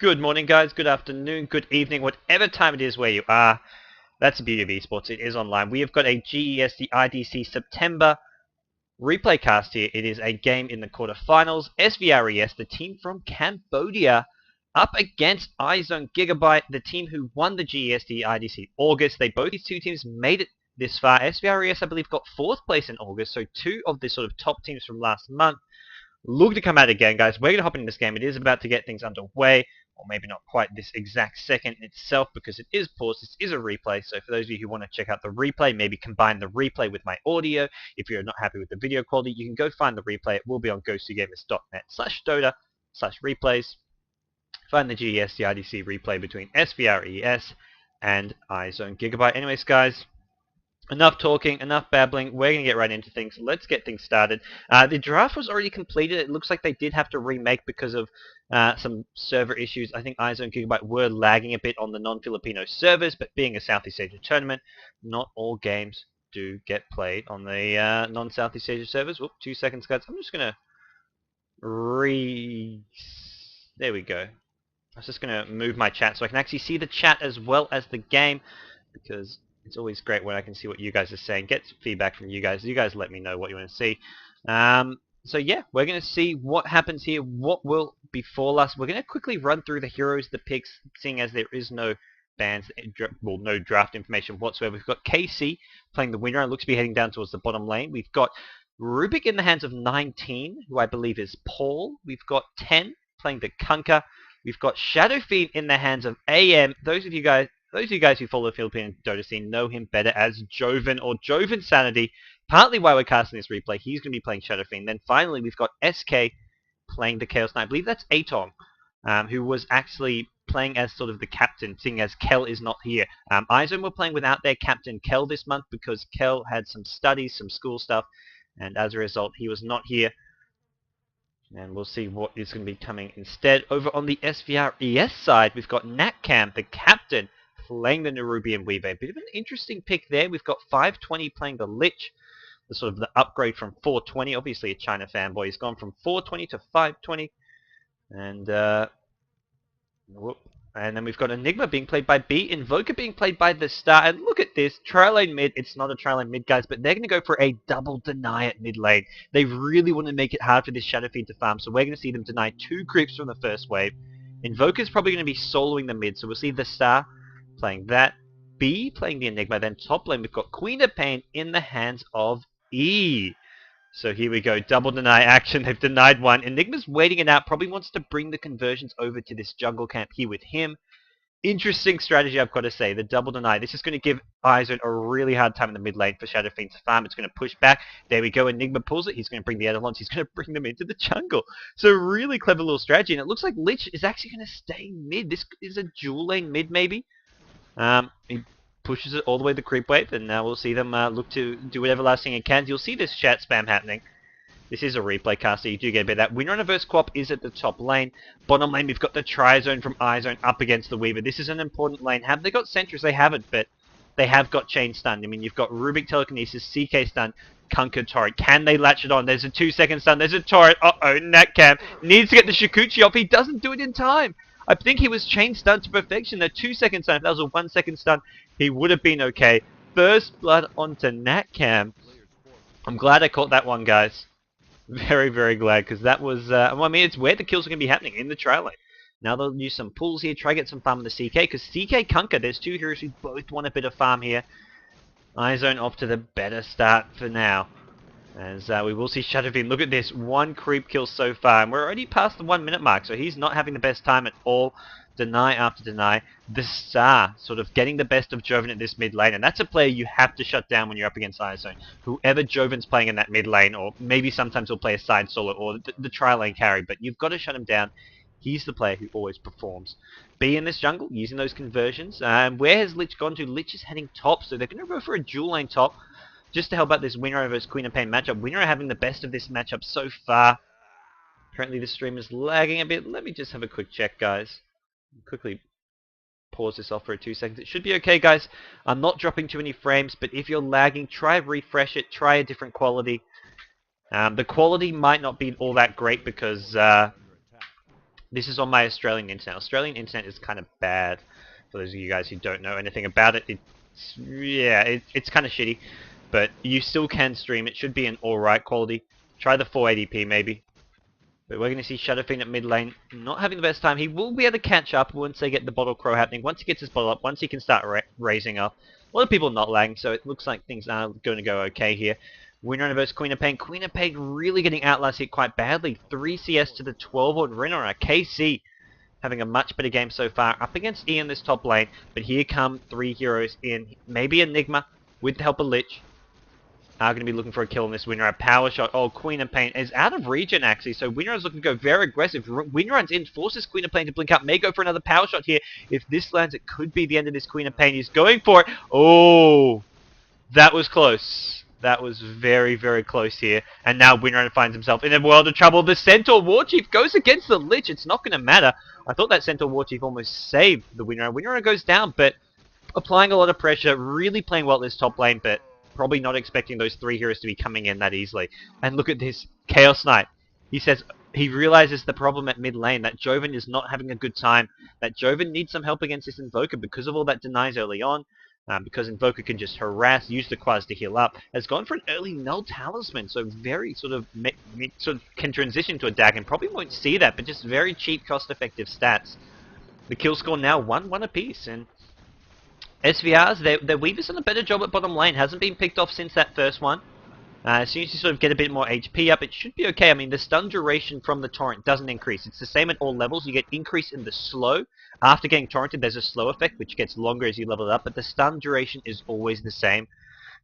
Good morning, guys. Good afternoon. Good evening. Whatever time it is where you are. That's the beauty of esports. It is online. We have got a GEST IDC September replay cast here. It is a game in the quarterfinals. SVRES, the team from Cambodia, up against iZone.Gigabyte, the team who won the GEST IDC in August. These two teams made it this far. SVRES, I believe, got 4th place in August, so two of the sort of top teams from last month look to come out again, guys. We're going to hop into this game. It is about to get things underway, or maybe not quite this exact second itself because it is paused. This is a replay, so for those of you who want to check out the replay, maybe combine the replay with my audio. If you're not happy with the video quality, you can go find the replay. It will be on GoDz.net/replays. Find the GEST IDC replay between SVRES and iZone.Gigabyte. Anyways, guys, enough talking, enough babbling. We're going to get right into things. Let's get things started. The draft was already completed. It looks like they did have to remake because of some server issues. I think iZone.Gigabyte were lagging a bit on the non-Filipino servers, but being a Southeast Asia tournament, not all games do get played on the non-Southeast Asia servers. Whoop, 2 seconds, guys. I'm just going to There we go. I was just going to move my chat so I can actually see the chat as well as the game, because it's always great when I can see what you guys are saying. Get some feedback from you guys. You guys let me know what you want to see. So yeah, we're going to see what happens here, what will befall us. We're going to quickly run through the heroes, the picks, seeing as there is no bans, well, no draft information whatsoever. We've got KC playing the winner and looks to be heading down towards the bottom lane. We've got Rubik in the hands of 19, who I believe is Paul. We've got 10 playing the Kunkka. We've got Shadowfiend in the hands of AM. Those of you guys who follow the Philippine Dota scene know him better as Joven or Joven Sanity. Partly why we're casting this replay, he's going to be playing Shadowfiend. Then finally, we've got SK playing the Chaos Knight. I believe that's Atong, who was actually playing as sort of the captain, seeing as Kel is not here. iZone were playing without their captain Kel this month because Kel had some studies, some school stuff, and as a result, he was not here. And we'll see what is going to be coming instead. Over on the SVRES side, we've got Natcam, the captain, playing the Nerubian Weaver. A bit of an interesting pick there. We've got 520 playing the Lich, the sort of the upgrade from 420. Obviously a China fanboy. He's gone from 420 to 520. And then we've got Enigma being played by B, Invoker being played by the Star. And look at this, tri-lane mid. It's not a tri-lane mid, guys, but they're going to go for a double deny at mid lane. They really want to make it hard for this Shadowfiend to farm, so we're going to see them deny 2 creeps from the first wave. Invoker's probably going to be soloing the mid, so we'll see the Star playing that. B playing the Enigma. Then top lane, we've got Queen of Pain in the hands of E. So here we go, double deny action. They've denied one. Enigma's waiting it out, probably wants to bring the conversions over to this jungle camp here with him. Interesting strategy, I've got to say, the double deny. This is going to give iZone a really hard time in the mid lane for Shadowfiend to farm. It's going to push back. There we go, Enigma pulls it. He's going to bring the Eidolons. He's going to bring them into the jungle. So really clever little strategy, and it looks like Lich is actually going to stay mid. This is a dual lane mid, maybe. He pushes it all the way to the creep wave, and now we'll see them look to do whatever last thing it can. You'll see this chat spam happening. This is a replay cast, so you do get a bit of that. Winner versus Co-op is at the top lane. Bottom lane, we've got the Tri-Zone from iZone up against the Weaver. This is an important lane. Have they got Sentries? They haven't, but they have got Chain Stun. I mean, you've got Rubik Telekinesis, CK Stun, Kunkka Turret. Can they latch it on? There's a 2-second stun. There's a turret. Uh-oh, Natcam needs to get the Shikuchi off. He doesn't do it in time. I think he was chain stunned to perfection. The 2-second stun, if that was a 1-second stun, he would have been okay. First blood onto Natcam. I'm glad I caught that one, guys. Very, very glad, because that was, well, I mean, it's where the kills are going to be happening, in the tri lane. Now they'll use some pulls here, try to get some farm with the CK, because CK Kunkka, there's 2 heroes who both want a bit of farm here. iZone off to the better start for now. As we will see Shadowfiend. Look at this, 1 creep kill so far, and we're already past the 1-minute mark, so he's not having the best time at all. Deny after deny. The Star sort of getting the best of Joven at this mid lane, and that's a player you have to shut down when you're up against iZone. Whoever Joven's playing in that mid lane, or maybe sometimes he'll play a side solo or the tri-lane carry, but you've got to shut him down. He's the player who always performs. B in this jungle, using those conversions. Where has Lich gone to? Lich is heading top, so they're going to go for a dual lane top, just to help out this Winner versus Queen of Pain matchup. Winner having the best of this matchup so far. Apparently the stream is lagging a bit. Let me just have a quick check, guys. Quickly pause this off for 2 seconds. It should be okay, guys. I'm not dropping too many frames, but if you're lagging, try refresh it. Try a different quality. The quality might not be all that great because the This is on my Australian internet. Australian internet is kind of bad. For those of you guys who don't know anything about it, it's kind of shitty. But you still can stream. It should be an alright quality. Try the 480p maybe. But we're going to see Shadow Fiend at mid lane not having the best time. He will be able to catch up once they get the Bottle Crow happening. Once he gets his bottle up, once he can start raising up. A lot of people not lagging, so it looks like things are going to go okay here. Winner versus Queen of Pain. Queen of Pain really getting outlasted quite badly. 3 CS to the 12 on Winner. KC having a much better game so far. Up against Ian this top lane, but here come 3 heroes in. Maybe Enigma with the help of Lich. Are going to be looking for a kill on this Winner. A power shot. Oh, Queen of Pain is out of regen, actually. So Winner is looking to go very aggressive. Winner runs in, forces Queen of Pain to blink up. May go for another power shot here. If this lands, it could be the end of this Queen of Pain. He's going for it. Oh, that was close. That was very, very close here. And now Winner finds himself in a world of trouble. The Centaur Warchief goes against the Lich. It's not going to matter. I thought that Centaur Warchief almost saved the Winner. Winner goes down, but applying a lot of pressure. Really playing well at this top lane, but probably not expecting those 3 heroes to be coming in that easily. And look at this. Chaos Knight. He says he realizes the problem at mid lane, that Joven is not having a good time, that Joven needs some help against this Invoker because of all that denies early on, because Invoker can just harass, use the Quas to heal up. Has gone for an early Null Talisman, so very sort of can transition to a Dagon. Probably won't see that, but just very cheap, cost-effective stats. The kill score now 1-1 apiece, and SVRs, their Weaver's done a better job at bottom lane. Hasn't been picked off since that first one. As soon as you sort of get a bit more HP up, it should be okay. I mean, the stun duration from the Torrent doesn't increase. It's the same at all levels. You get increase in the slow. After getting Torrented, there's a slow effect, which gets longer as you level it up, but the stun duration is always the same.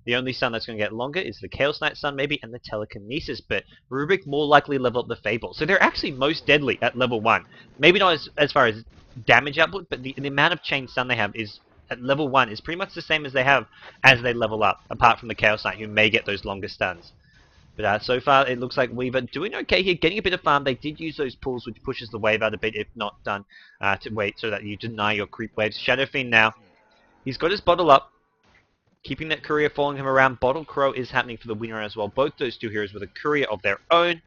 The only stun that's going to get longer is the Chaos Knight stun, maybe, and the Telekinesis, but Rubik more likely level up the Fable. So they're actually most deadly at level 1. Maybe not as far as damage output, but the amount of chain stun they have is at level 1 is pretty much the same as they have as they level up, apart from the Chaos Knight, who may get those longer stuns. But so far, it looks like Weaver doing okay here, getting a bit of farm. They did use those pulls, which pushes the wave out a bit, if not done, to wait so that you deny your creep waves. Shadow Fiend now, he's got his bottle up, keeping that courier following him around. Bottle Crow is happening for the Winner as well. Both those two heroes with a courier of their own,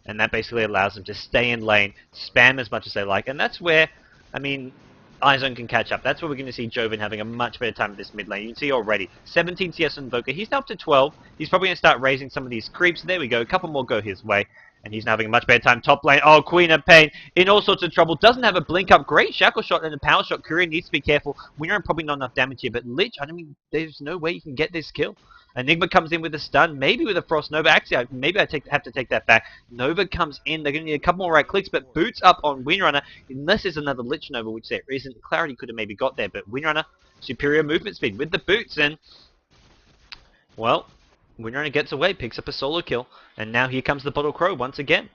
and that basically allows them to stay in lane, spam as much as they like, and that's where, I mean, iZone can catch up. That's where we're going to see Joven having a much better time at this mid lane. You can see already, 17 CS on Invoker. He's now up to 12. He's probably going to start raising some of these creeps. There we go. A couple more go his way. And he's now having a much better time. Top lane. Oh, Queen of Pain in all sorts of trouble. Doesn't have a blink up. Great shackle shot and a power shot. Courier needs to be careful. Winner probably not enough damage here. But Lich, I mean, there's no way you can get this kill. Enigma comes in with a stun, maybe with a Frost Nova. Actually, maybe I have to take that back. Nova comes in. They're going to need a couple more right clicks, but boots up on Windrunner, unless there's another Lich Nova, which there isn't. Clarity could have maybe got there, but Windrunner, superior movement speed with the boots, and, well, Windrunner gets away, picks up a solo kill, and now here comes the Bottle Crow once again.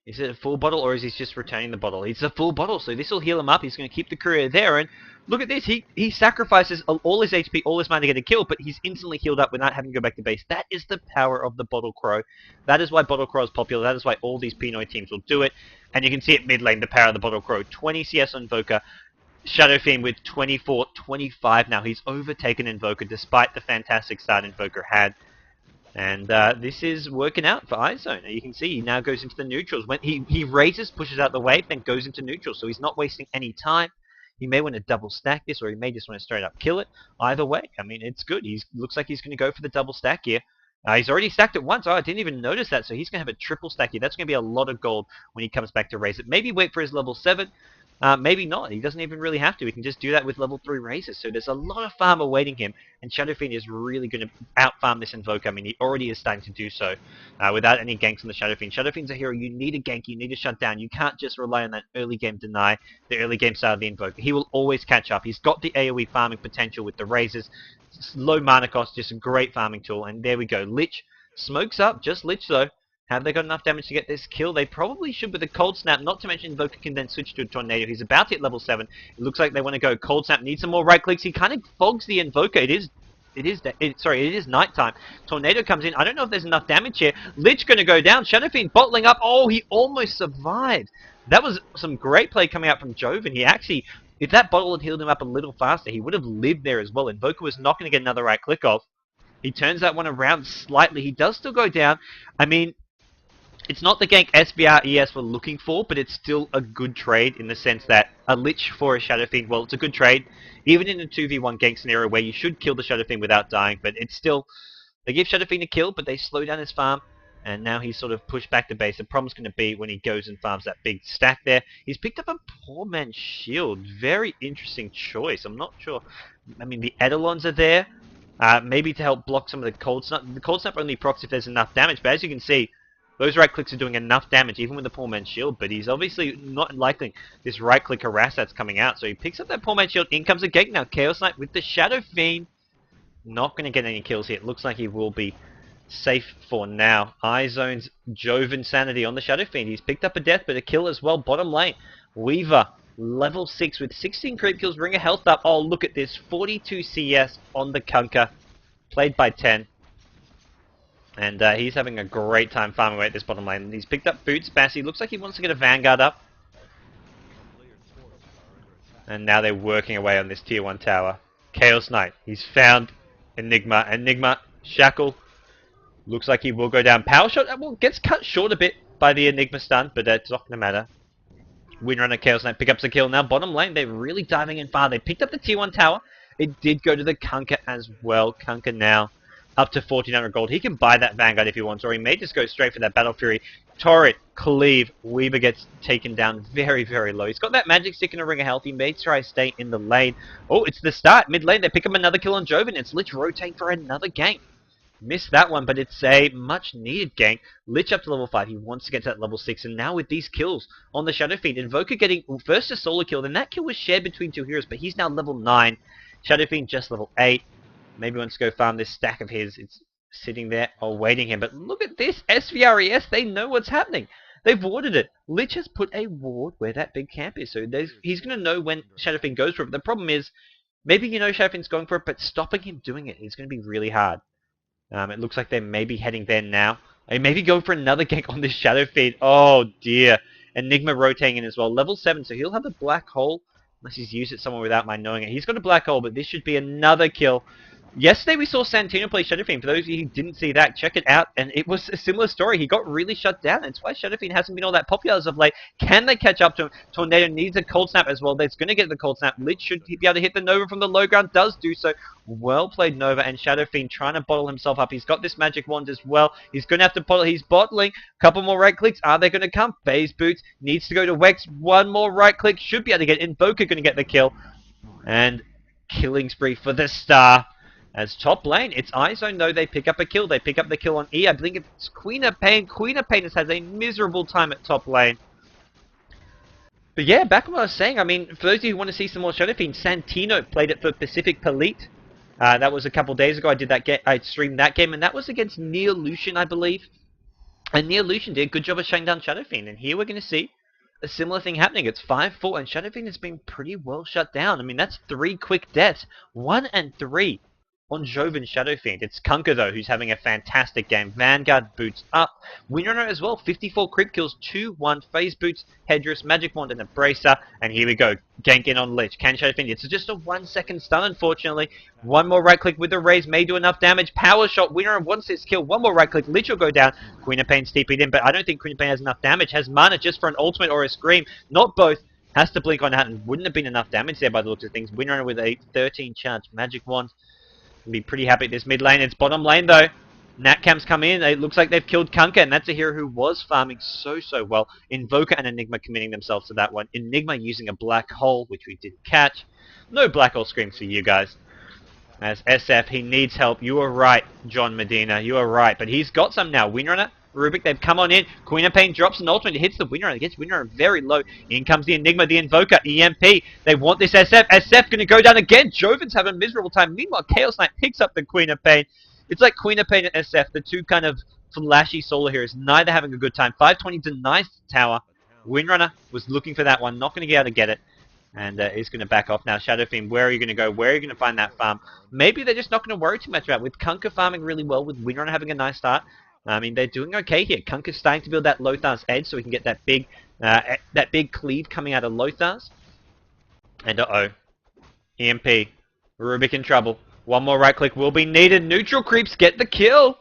Is it a full bottle, or is he just returning the bottle? It's a full bottle, so this will heal him up. He's going to keep the courier there, and look at this. He sacrifices all his HP, all his mana to get a kill, but he's instantly healed up without having to go back to base. That is the power of the Bottle Crow. That is why Bottle Crow is popular. That is why all these Pinoy teams will do it. And you can see it mid lane, the power of the Bottle Crow. 20 CS on Invoker. Shadow Fiend with 24, 25 now. He's overtaken Invoker despite the fantastic start Invoker had. And this is working out for iZone. You can see he now goes into the neutrals. When he raises, pushes out the wave, then goes into neutral. So he's not wasting any time. He may want to double stack this, or he may just want to straight up kill it. Either way, I mean, it's good. He looks like he's going to go for the double stack here. He's already stacked it once. Oh, I didn't even notice that. So he's going to have a triple stack here. That's going to be a lot of gold when he comes back to raise it. Maybe wait for his level 7. Maybe not. He doesn't even really have to. He can just do that with level 3 raises. So there's a lot of farm awaiting him. And Shadow Fiend is really going to out-farm this Invoker. I mean, he already is starting to do so without any ganks on the Shadow Fiend. Shadow Fiend's a hero. You need a gank. You need to shut down. You can't just rely on that early game deny, the early game start of the Invoker. He will always catch up. He's got the AoE farming potential with the raises. Low mana cost, just a great farming tool. And there we go. Lich smokes up. Just Lich, though. Have they got enough damage to get this kill? They probably should with a Cold Snap, not to mention Invoker can then switch to a Tornado. He's about to hit level 7. It looks like they want to go Cold Snap, needs some more right clicks. He kind of fogs the Invoker. It is nighttime. Tornado comes in. I don't know if there's enough damage here. Lich going to go down. Shadow Fiend bottling up. Oh, he almost survived. That was some great play coming out from Joven. He actually, if that bottle had healed him up a little faster, he would have lived there as well. Invoker was not going to get another right click off. He turns that one around slightly. He does still go down. I mean, It's not the gank SVRES were looking for, but it's still a good trade in the sense that a Lich for a Shadow Fiend, well, it's a good trade. Even in a 2v1 gank scenario where you should kill the Shadow Fiend without dying, but it's still... They give Shadow Fiend a kill, but they slow down his farm, and now he's sort of pushed back to base. The problem's going to be when he goes and farms that big stack there. He's picked up a Poor Man's Shield. Very interesting choice. I'm not sure. I mean, the Eidolons are there, maybe to help block some of the Cold Snap. The Cold Snap only procs if there's enough damage, but as you can see, those right clicks are doing enough damage, even with the Poor Man's Shield, but he's obviously not liking this right click harass that's coming out, so he picks up that Poor Man's Shield. In comes a gank now. Chaos Knight with the Shadow Fiend. Not going to get any kills here. It looks like he will be safe for now. iZone's Joven Sanity on the Shadow Fiend. He's picked up a death, but a kill as well. Bottom lane, Weaver, level 6 with 16 creep kills, bring a health up. Oh, look at this. 42 CS on the Kunkka, played by 10. And he's having a great time farming away at this bottom lane. He's picked up Boots, Bassy. Looks like he wants to get a Vanguard up. And now they're working away on this tier 1 tower. Chaos Knight. He's found Enigma. Enigma, Shackle. Looks like he will go down. Power Shot, well, gets cut short a bit by the Enigma stun, but that's not going to matter. Windrunner, Chaos Knight pick up the kill. Now bottom lane, they're really diving in far. They picked up the tier 1 tower. It did go to the Kunkka as well. Kunkka now up to 1400 gold. He can buy that Vanguard if he wants, or he may just go straight for that Battle Fury. Torrid, Cleave, Weaver gets taken down very, very low. He's got that magic stick and a ring of health. He may try to stay in the lane. Oh, it's the start. Mid lane, they pick up another kill on Joven. It's Lich rotating for another gank. Missed that one, but it's a much needed gank. Lich up to level 5. He wants to get to that level 6, and now with these kills on the Shadow Fiend, Invoker getting first a solo kill, then that kill was shared between two heroes, but he's now level 9. Shadow Fiend just level 8. Maybe wants to go farm this stack of his. It's sitting there awaiting him. But look at this. SVRES, they know what's happening. They've warded it. Lich has put a ward where that big camp is. So he's going to know when Shadow Fiend goes for it. But the problem is, maybe you know Shadow Fiend's going for it, but stopping him doing it is going to be really hard. It looks like they may be heading there now. They may be going for another gank on this Shadow Fiend. Oh dear. Enigma rotating in as well. Level 7, so he'll have a black hole. Unless he's used it somewhere without my knowing it. He's got a black hole, but this should be another kill. Yesterday we saw Santino play Shadow Fiend. For those of you who didn't see that, check it out. And it was a similar story. He got really shut down. That's why Shadow Fiend hasn't been all that popular as of late. Can they catch up to him? Tornado needs a Cold Snap as well. They're going to get the Cold Snap. Lich should be able to hit the Nova from the low ground. Does do so. Well played, Nova. And Shadow Fiend trying to bottle himself up. He's got this magic wand as well. He's going to have to bottle. He's bottling. Couple more right clicks. Are they going to come? Phase Boots needs to go to Wex. One more right click. Should be able to get Invoker going to get the kill. And killing spree for the star. As top lane, it's iZone though, they pick up a kill. They pick up the kill on E. I think it's Queen of Pain. Queen of Pain has a miserable time at top lane. But yeah, back on what I was saying, I mean, for those of you who want to see some more Shadow Fiend, Santino played it for Pacific.Emaxx. That was a couple days ago. I streamed that game, and that was against Neolution, I believe. And Neolution did a good job of shutting down Shadow Fiend. And here we're going to see a similar thing happening. It's 5-4, and Shadow Fiend has been pretty well shut down. I mean, that's 3 quick deaths. 1 and 3. On Joven Shadow Fiend. It's Kunkka though, who's having a fantastic game. Vanguard boots up. Windrunner as well. 54 creep kills, 2-1. Phase boots, Headress, Magic Wand, and a Bracer. And here we go. Gank in on Lich. Can Shadow Fiend? It's just a 1-second stun, unfortunately. One more right click with the raise may do enough damage. Power shot. Windrunner wants his kill. One more right click. Lich will go down. Queen of Pain steeping in, but I don't think Queen of Pain has enough damage. Has mana just for an ultimate or a scream. Not both. Has to blink on out, and wouldn't have been enough damage there by the looks of things. Windrunner with a 13 charge Magic Wand. Be pretty happy at this mid lane. It's bottom lane though. Natcam's come in. It looks like they've killed Kunkka, and that's a hero who was farming so well. Invoker and Enigma committing themselves to that one. Enigma using a black hole, which we didn't catch. No black hole screams for you guys. As SF, he needs help. You are right, John Medina. You are right. But he's got some now. Windrunner, Rubik, they've come on in. Queen of Pain drops an ultimate. It hits the Windrunner. It gets Windrunner very low. In comes the Enigma, the Invoker, EMP. They want this SF. SF going to go down again. Joven's having a miserable time. Meanwhile, Chaos Knight picks up the Queen of Pain. It's like Queen of Pain and SF, the two kind of flashy solo heroes, neither having a good time. 520 denies the tower. Windrunner was looking for that one. Not going to be able to get it. And he's going to back off now. Shadow Fiend, where are you going to go? Where are you going to find that farm? Maybe they're just not going to worry too much about it. With Kunkka farming really well, with Windrunner having a nice start. I mean, they're doing okay here. Kunkka's starting to build that Lothar's edge so we can get that big cleave coming out of Lothar's. And uh-oh. EMP. Rubik in trouble. One more right click will be needed. Neutral creeps get the kill.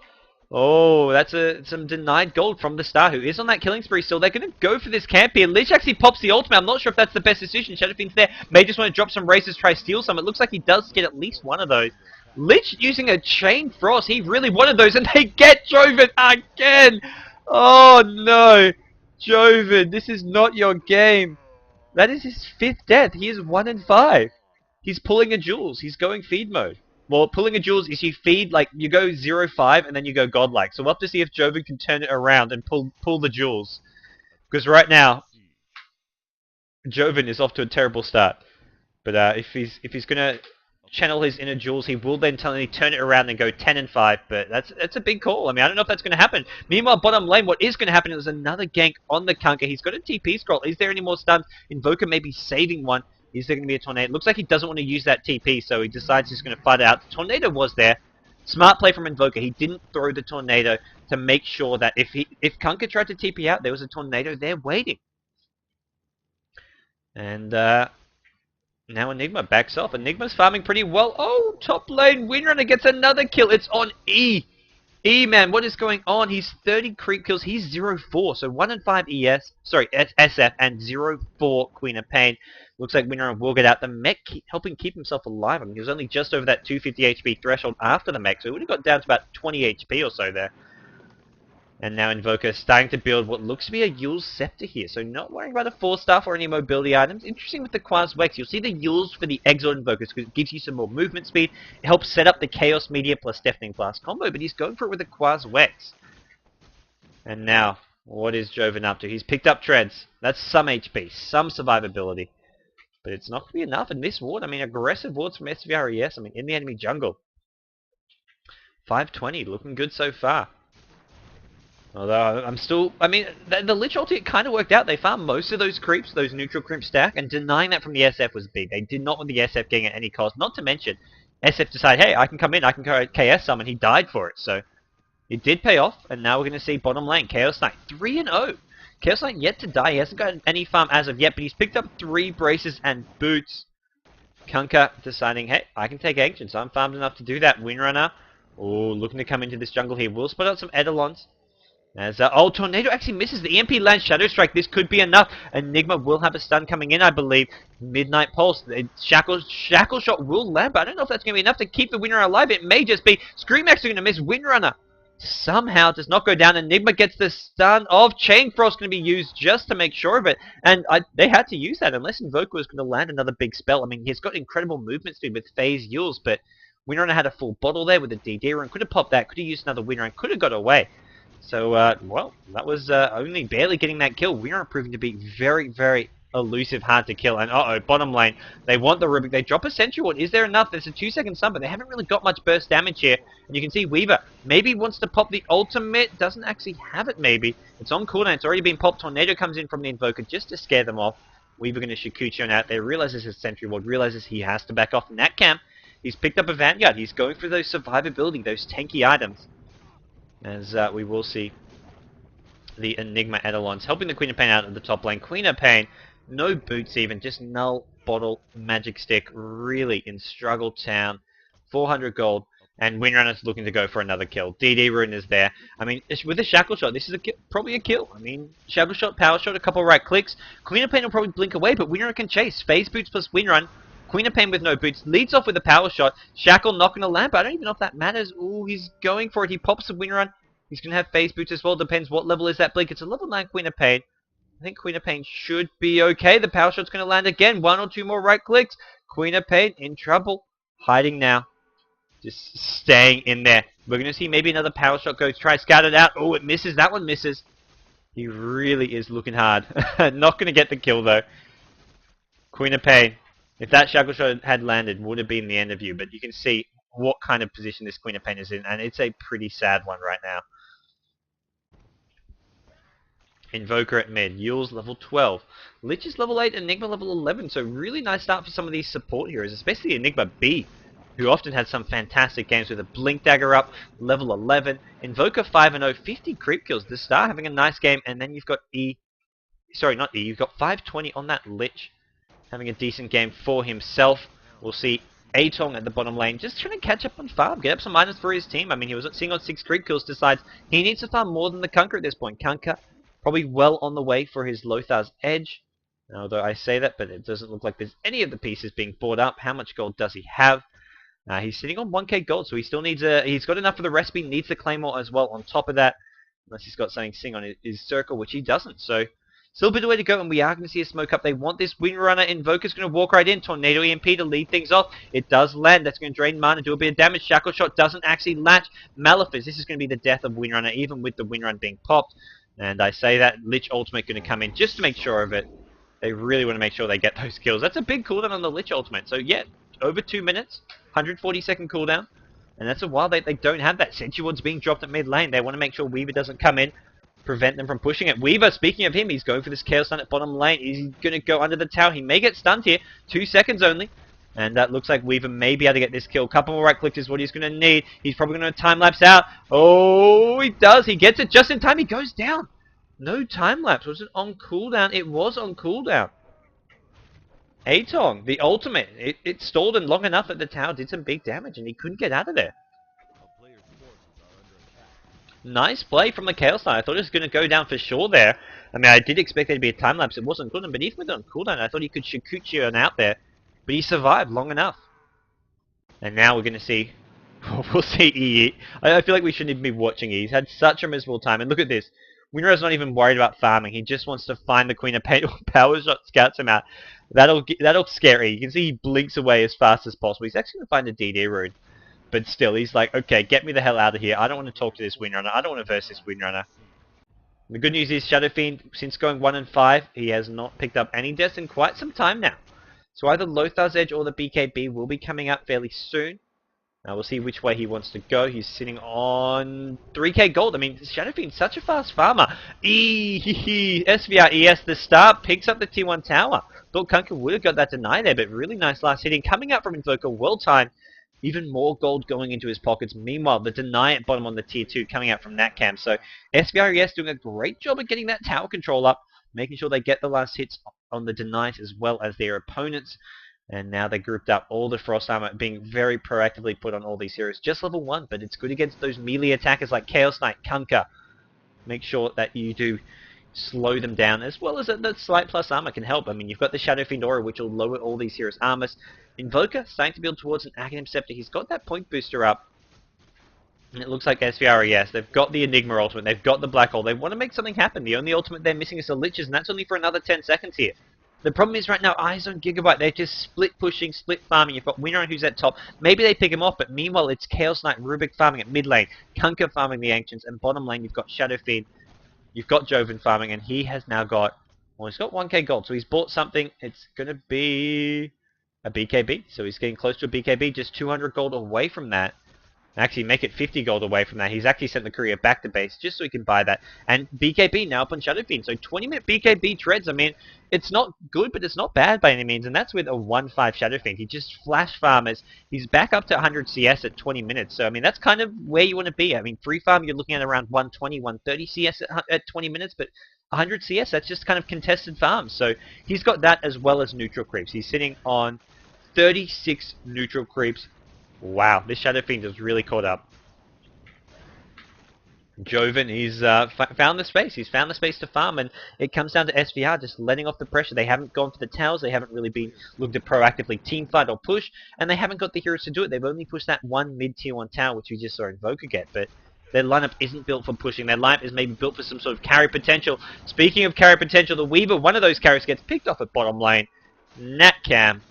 Oh, that's some denied gold from the Star, who is on that killing spree still. They're going to go for this camp here. Lich actually pops the ultimate. I'm not sure if that's the best decision. Shadowfiend's there. May just want to drop some races, try steal some. It looks like he does get at least one of those. Lich using a Chain Frost. He really wanted those, and they get Joven again. Oh, no. Joven, this is not your game. That is his 5th death. He is 1 in 5. He's pulling a Jules. He's going feed mode. Well, pulling a Jules is you feed, like, you go 0-5 and then you go godlike. So we'll have to see if Joven can turn it around and pull the Jules. Because right now, Joven is off to a terrible start. But if he's gonna channel his inner Jules, he will then turn it around and go 10 and 5. But that's a big call. I mean, I don't know if that's gonna happen. Meanwhile, bottom lane, what is gonna happen is another gank on the Kunkka. He's got a TP scroll. Is there any more stuns? Invoker may be saving one. Is there going to be a tornado? Looks like he doesn't want to use that TP, so he decides he's going to fight it out. The tornado was there. Smart play from Invoker. He didn't throw the tornado to make sure that if Kunkka tried to TP out, there was a tornado there waiting. And now Enigma backs off. Enigma's farming pretty well. Oh, top lane Windrunner gets another kill. It's on E. E-man, what is going on? He's 30 creep kills. He's 0-4. So 1 in 5 SF and 0-4 Queen of Pain. Looks like Windrunner will get out. The mech helping keep himself alive. I mean, he was only just over that 250 HP threshold after the mech, so he would have got down to about 20 HP or so there. And now Invoker starting to build what looks to be a Yule's Scepter here. So not worrying about a 4-staff or any mobility items. Interesting with the Quas Wex. You'll see the Yules for the Exort Invokers because it gives you some more movement speed. It helps set up the Chaos Media plus Deafening Blast combo, but he's going for it with the Quas Wex. And now, what is Joven up to? He's picked up Treads. That's some HP, some survivability. But it's not going to be enough in this ward. I mean, aggressive wards from SVRES. I mean, in the enemy jungle. 520, looking good so far. Although, I'm still... I mean, the Lich ulti, it kind of worked out. They farmed most of those creeps, those neutral creep stack, and denying that from the SF was big. They did not want the SF getting at any cost. Not to mention, SF decided, hey, I can come in, I can go KS some, and he died for it. So, it did pay off, and now we're going to see bottom lane. Chaos Knight, 3-0. Chaos Knight yet to die. He hasn't got any farm as of yet, but he's picked up 3 braces and boots. Kunkka deciding, hey, I can take Ancients. I'm farmed enough to do that. Windrunner, oh, looking to come into this jungle here. We'll spot out some Eidolons. As, oh, Tornado actually misses the EMP lands Shadow Strike. This could be enough. Enigma will have a stun coming in, I believe. Midnight Pulse. Shackle Shot will land, but I don't know if that's going to be enough to keep the Windrunner alive. It may just be. Screamax are going to miss. Windrunner somehow does not go down. Enigma gets the stun of Chain Frost going to be used just to make sure of it. And they had to use that unless Invoker was going to land another big spell. I mean, he's got incredible movement speed with Phase Yules, but Windrunner had a full bottle there with a DD rune. Could have popped that. Could have used another Windrunner. Could have got away. So, well, that was only barely getting that kill. We are proving to be very, very elusive, hard to kill. And, uh-oh, bottom lane. They want the Rubik. They drop a Sentry Ward. Is there enough? There's a 2-second stun, but they haven't really got much burst damage here. And you can see Weaver maybe wants to pop the ultimate. Doesn't actually have it, maybe. It's on cooldown. It's already been popped. Tornado comes in from the Invoker just to scare them off. Weaver going to Shikuchi on out there. Realizes his Sentry Ward. Realizes he has to back off in that camp. He's picked up a Vanguard. He's going for those survivability, those tanky items. As we will see the Enigma Eidolons helping the Queen of Pain out of the top lane. Queen of Pain, no boots even, just null, bottle, magic stick, really in struggle town. 400 gold, and Windrunner's looking to go for another kill. DD rune is there. I mean, with a Shackle Shot, this is probably a kill. I mean, Shackle Shot, Power Shot, a couple of right clicks. Queen of Pain will probably blink away, but Windrunner can chase. Phase boots plus Windrun. Queen of Pain with no boots, leads off with a Power Shot. Shackle knocking a lamp. I don't even know if that matters. Ooh, he's going for it. He pops the Windrun. He's going to have Phase Boots as well. Depends what level is that blink. It's a level 9 Queen of Pain. I think Queen of Pain should be okay. The Power Shot's going to land again. 1 or 2 more right clicks. Queen of Pain in trouble. Hiding now. Just staying in there. We're going to see maybe another Power Shot go. Try scout it out. Oh, it misses. That one misses. He really is looking hard. Not going to get the kill, though. Queen of Pain. If that Shackle Shot had landed, would have been the end of you. But you can see what kind of position this Queen of Pain is in. And it's a pretty sad one right now. Invoker at mid, Yule's level 12, Lich is level 8, Enigma level 11, so really nice start for some of these support heroes, especially Enigma B, who often has some fantastic games with a Blink Dagger up, level 11, Invoker 5-0, 50 creep kills, the Star having a nice game, and then you've got you've got 520 on that Lich, having a decent game for himself. We'll see Atong at the bottom lane, just trying to catch up on farm, get up some items for his team. I mean, he was sitting on 6 creep kills, decides he needs to farm more than the Kunkka at this point. Kunkka probably well on the way for his Lothar's Edge. Although I say that, but it doesn't look like there's any of the pieces being bought up. How much gold does he have? He's sitting on 1k gold, so he still needs he's got enough for the recipe, needs the Claymore as well on top of that. Unless he's got something sitting on his circle, which he doesn't. So, still a bit of way to go, and we are going to see a smoke up. They want this Windrunner. Invoker's going to walk right in. Tornado EMP to lead things off. It does land. That's going to drain mana, do a bit of damage. Shackle Shot doesn't actually latch. Malefice. This is going to be the death of Windrunner, even with the Windrun being popped. And I say that Lich Ultimate going to come in just to make sure of it. They really want to make sure they get those kills. That's a big cooldown on the Lich Ultimate. So, yeah, over 2 minutes. 140-second cooldown. And that's a while they don't have that. Sentry Ward's being dropped at mid lane. They want to make sure Weaver doesn't come in, prevent them from pushing it. Weaver, speaking of him, he's going for this Chaos Stun at bottom lane. He's going to go under the tower. He may get stunned here. 2 seconds only. And that looks like Weaver may be able to get this kill. Couple more right clicks is what he's going to need. He's probably going to time-lapse out. Oh, he does. He gets it just in time. He goes down. No time-lapse. Was it on cooldown? It was on cooldown. Atong, the ultimate. It stalled in long enough that the tower did some big damage and he couldn't get out of there. Nice play from the Chaos Knight. I thought it was going to go down for sure there. I mean, I did expect there to be a time lapse. It wasn't cooldown, but even with it on cooldown, I thought he could Shikuchi on out there. But he survived long enough. And now we're going to see... we'll see E. I feel like we shouldn't even be watching E. He's had such a miserable time. And look at this. Winrow's not even worried about farming. He just wants to find the Queen of Pain. Power Shot scouts him out. That'll scare E. You can see he blinks away as fast as possible. He's actually going to find a DD rune. But still, he's like, okay, get me the hell out of here. I don't want to talk to this Windrunner. I don't want to verse this Windrunner. The good news is Shadow Fiend, since going 1 and 5, he has not picked up any deaths in quite some time now. So either Lothar's Edge or the BKB will be coming up fairly soon. Now we'll see which way he wants to go. He's sitting on 3k gold. I mean, Shadow Fiend's such a fast farmer. SVR the star picks up the T1 tower. Thought Kunkka would have got that deny there, but really nice last hitting. Coming up from Invoker, well timed. Even more gold going into his pockets. Meanwhile, the deny at bottom on the tier 2 coming out from that cam. So SVRES doing a great job of getting that tower control up, making sure they get the last hits on the denies as well as their opponents. And now they grouped up all the Frost Armor, being very proactively put on all these heroes. Just level 1, but it's good against those melee attackers like Chaos Knight, Kunkka. Make sure that you do slow them down, as well as that slight plus armor can help. I mean, you've got the Shadow Fiend Aura, which will lower all these heroes' armors. Invoker, starting to build towards an Academ Scepter. He's got that point booster up. And it looks like SVRES, they've got the Enigma ultimate, they've got the Black Hole. They want to make something happen. The only ultimate they're missing is the Liches, and that's only for another 10 seconds here. The problem is right now, iZone.Gigabyte, they're just split pushing, split farming. You've got Winrun who's at top. Maybe they pick him off, but meanwhile it's Chaos Knight, Rubik farming at mid lane, Kunkka farming the Ancients, and bottom lane you've got Shadow Fiend, you've got Joven farming, and he has now got, well, he's got 1k gold, so he's bought something. It's going to be a BKB, so he's getting close to a BKB, just 200 gold away from that. Actually, make it 50 gold away from that. He's actually sent the courier back to base just so he can buy that. And BKB now up on Shadow Fiend. So 20-minute BKB treads. I mean, it's not good, but it's not bad by any means. And that's with a 1-5 Shadow Fiend. He just flash farmers. He's back up to 100 CS at 20 minutes. So, I mean, that's kind of where you want to be. I mean, free farm, you're looking at around 120, 130 CS at 20 minutes. But 100 CS, that's just kind of contested farms. So he's got that as well as neutral creeps. He's sitting on 36 neutral creeps. Wow, this Shadow Fiend has really caught up. Joven, he's found the space. He's found the space to farm, and it comes down to SVR just letting off the pressure. They haven't gone for the towers. They haven't really been looked to proactively teamfight or push, and they haven't got the heroes to do it. They've only pushed that one mid-tier 1 tower, which we just saw Invoker get, but their lineup isn't built for pushing. Their lineup is maybe built for some sort of carry potential. Speaking of carry potential, the Weaver, one of those carries gets picked off at bottom lane. Natcam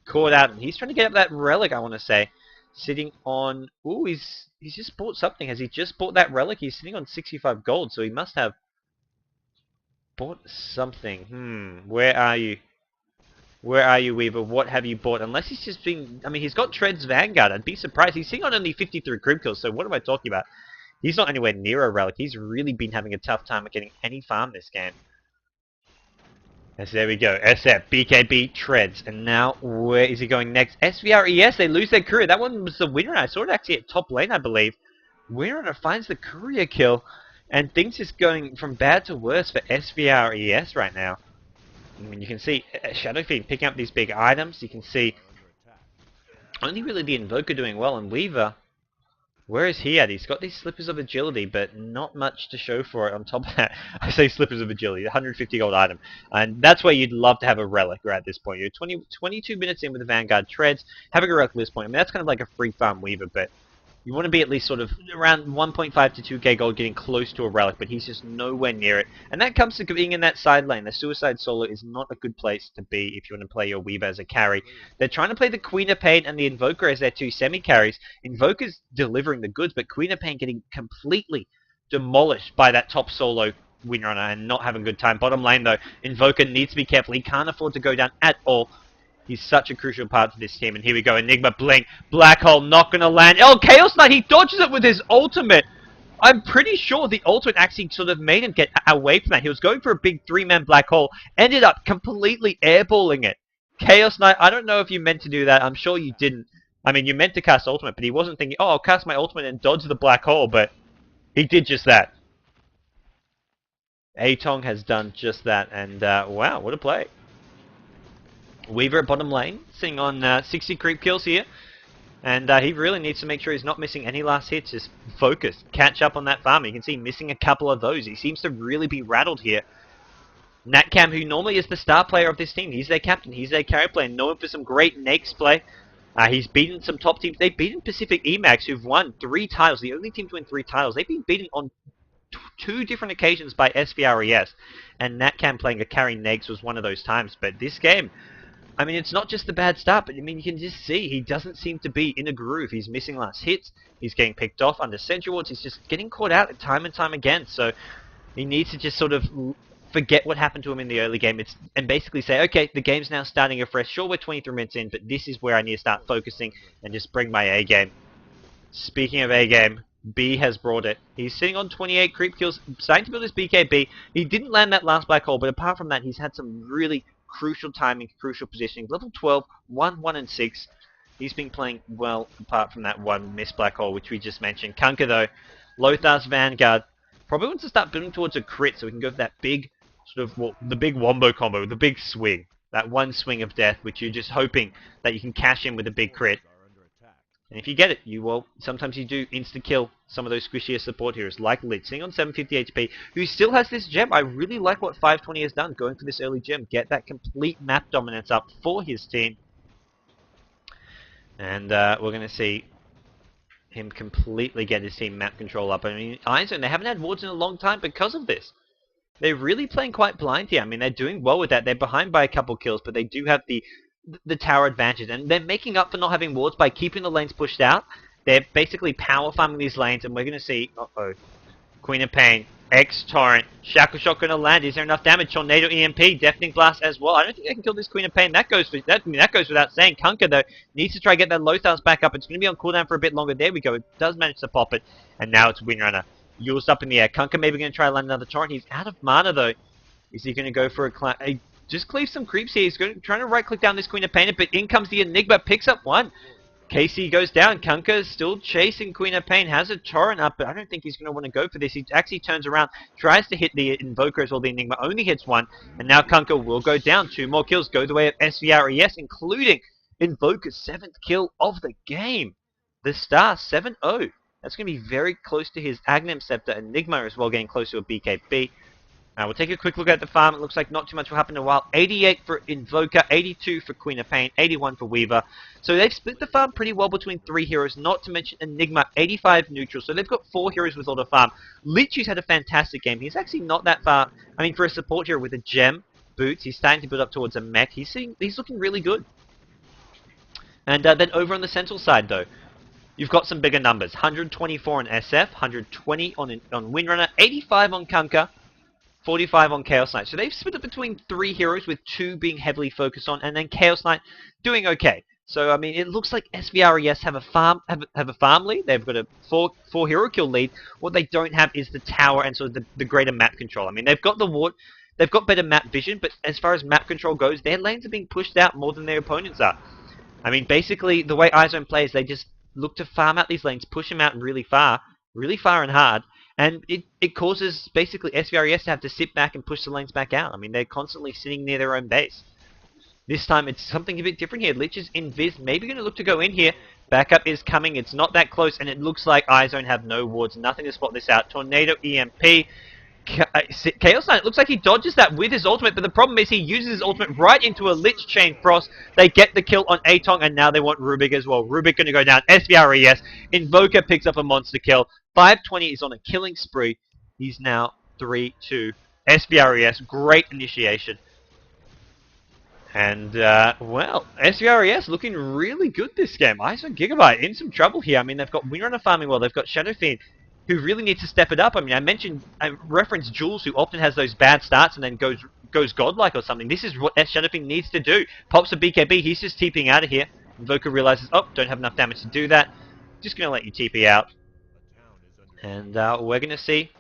caught out, and he's trying to get up that relic, I want to say. Sitting on... Ooh, he's just bought something. Has he just bought that relic? He's sitting on 65 gold, so he must have bought something. Where are you? Where are you, Weaver? What have you bought? Unless he's just been... I mean, he's got Tread's Vanguard. I'd be surprised. He's sitting on only 53 creep kills, so what am I talking about? He's not anywhere near a relic. He's really been having a tough time at getting any farm this game. Yes, there we go. SF, BKB, Treads. And now, where is he going next? SVRES, they lose their courier. That one was the winner. I saw it actually at top lane, I believe. Winner finds the courier kill. And things is going from bad to worse for SVRES right now. I mean, you can see Shadow Fiend picking up these big items. You can see Only really the Invoker doing well, and Weaver, where is he at? He's got these Slippers of Agility, but not much to show for it on top of that. I say Slippers of Agility, 150 gold item. And that's where you'd love to have a Relic at this point. You're 22 minutes in with the Vanguard Treads, having a Relic at this point. I mean, that's kind of like a free farm Weaver, but you want to be at least sort of around 1.5 to 2k gold, getting close to a Relic, but he's just nowhere near it. And that comes to being in that side lane. The Suicide Solo is not a good place to be if you want to play your Weaver as a carry. They're trying to play the Queen of Pain and the Invoker as their two semi-carries. Invoker's delivering the goods, but Queen of Pain getting completely demolished by that top solo Windrunner and not having a good time. Bottom lane, though, Invoker needs to be careful. He can't afford to go down at all. He's such a crucial part for this team. And here we go. Enigma blink. Black hole not going to land. Oh, Chaos Knight. He dodges it with his ultimate. I'm pretty sure the ultimate actually sort of made him get away from that. He was going for a big three-man black hole. Ended up completely airballing it. Chaos Knight, I don't know if you meant to do that. I'm sure you didn't. I mean, you meant to cast ultimate, but he wasn't thinking, oh, I'll cast my ultimate and dodge the black hole. But he did just that. Atong has done just that. And wow, what a play. Weaver at bottom lane, sitting on 60 creep kills here. And he really needs to make sure he's not missing any last hits. Just focus, catch up on that farm. You can see missing a couple of those. He seems to really be rattled here. Natcam, who normally is the star player of this team, he's their captain, he's their carry player, known for some great Nakes play. He's beaten some top teams. They've beaten Pacific.Emaxx, who've won 3 titles, the only team to win 3 titles. They've been beaten on 2 different occasions by SVRES. And Natcam playing a carry Nakes was one of those times. But this game, I mean, it's not just the bad start, but I mean, you can just see he doesn't seem to be in a groove. He's missing last hits. He's getting picked off under Sentry Wards. He's just getting caught out time and time again. So he needs to just sort of forget what happened to him in the early game and basically say, okay, the game's now starting afresh. Sure, we're 23 minutes in, but this is where I need to start focusing and just bring my A game. Speaking of A game, B has brought it. He's sitting on 28 creep kills, starting to build his BKB. He didn't land that last black hole, but apart from that, he's had some really crucial timing, crucial positioning. Level 12, 1, 1, and 6. He's been playing well, apart from that one missed black hole, which we just mentioned. Kunkka, though, Lothar's Vanguard, probably wants to start building towards a crit so we can go for that big, sort of, well, the big wombo combo, the big swing. That one swing of death, which you're just hoping that you can cash in with a big crit. And if you get it, sometimes you do insta-kill some of those squishier support heroes, like Lich, sitting on 750 HP, who still has this gem. I really like what 520 has done, going for this early gem, get that complete map dominance up for his team. And we're going to see him completely get his team map control up. I mean, iZone, they haven't had wards in a long time because of this. They're really playing quite blind here. I mean, they're doing well with that. They're behind by a couple kills, but they do have the tower advantage, and they're making up for not having wards by keeping the lanes pushed out. They're basically power farming these lanes, and we're going to see, Queen of Pain, X-Torrent, Shackle Shot going to land. Is there enough damage? Tornado EMP, Deafening Blast as well. I don't think they can kill this Queen of Pain. That goes without saying. Kunkka, though, needs to try to get that Lothar's back up. It's going to be on cooldown for a bit longer. There we go. It does manage to pop it, and now it's Windrunner. Yule's up in the air. Kunkka maybe going to try to land another Torrent. He's out of mana, though. Is he going to go for a just cleave some creeps here. He's trying to right-click down this Queen of Pain, but in comes the Enigma, picks up one. Casey goes down. Kunkka is still chasing Queen of Pain, has a Torrent up, but I don't think he's going to want to go for this. He actually turns around, tries to hit the Invoker as well. The Enigma only hits one, and now Kunkka will go down. 2 more kills go the way of SVRES, including Invoker's 7th kill of the game. The Star 7-0. That's going to be very close to his Aghanim Scepter. Enigma as well, getting close to a BKB. We'll take a quick look at the farm. It looks like not too much will happen in a while. 88 for Invoker, 82 for Queen of Pain, 81 for Weaver. So they've split the farm pretty well between 3 heroes, not to mention Enigma, 85 neutral. So they've got 4 heroes with all the farm. Lich, who's had a fantastic game. He's actually not that far. I mean, for a support hero with a gem, boots, he's starting to build up towards a mech. He's looking really good. And then over on the central side, though, you've got some bigger numbers. 124 on SF, 120 on Windrunner, 85 on Kunkka, 45 on Chaos Knight. So they've split it between 3 heroes, with 2 being heavily focused on, and then Chaos Knight doing okay. So I mean, it looks like SVRES have a farm lead. They've got a 4 hero kill lead. What they don't have is the tower and sort of the greater map control. I mean, they've got the ward, they've got better map vision, but as far as map control goes, their lanes are being pushed out more than their opponents are. I mean, basically, the way iZone plays, they just look to farm out these lanes, push them out really far and hard. And it causes, basically, SVRES to have to sit back and push the lanes back out. I mean, they're constantly sitting near their own base. This time it's something a bit different here. Lich is invis, maybe going to look to go in here. Backup is coming, it's not that close, and it looks like iZone have no wards, nothing to spot this out. Tornado EMP. Chaos Knight, it looks like he dodges that with his ultimate, but the problem is he uses his ultimate right into a Lich Chain Frost. They get the kill on Atong, and now they want Rubik as well. Rubik going to go down. SVRES. Invoker picks up a monster kill. 520 is on a killing spree. He's now 3-2. SVRES, great initiation. And, well, SVRES looking really good this game. iZone.Gigabyte in some trouble here. I mean, they've got Windrunner farming well. They've got Shadow Fiend, who really needs to step it up. I mean, I referenced Jules, who often has those bad starts and then goes godlike or something. This is what Shadow Fiend needs to do. Pops a BKB. He's just TPing out of here. Invoker realizes, oh, don't have enough damage to do that. Just going to let you TP out. And we're going to see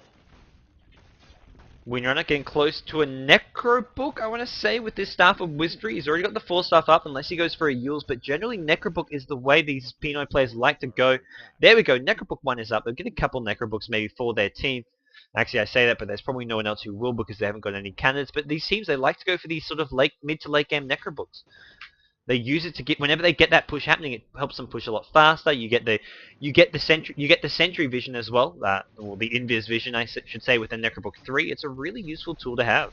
Windrunner getting close to a Necro Book, I want to say, with this Staff of Wizardry. He's already got the 4 staff up, unless he goes for a Yules, but generally Necro Book is the way these Pinoy players like to go. There we go, Necro Book 1 is up. They'll get a couple Necro Books maybe for their team. Actually, I say that, but there's probably no one else who will because they haven't got any candidates. But these teams, they like to go for these sort of mid to late game Necro Books. They use it to get, whenever they get that push happening, it helps them push a lot faster. You get the sentry vision as well, or the invis vision, I should say, with the Necrobook 3. It's a really useful tool to have.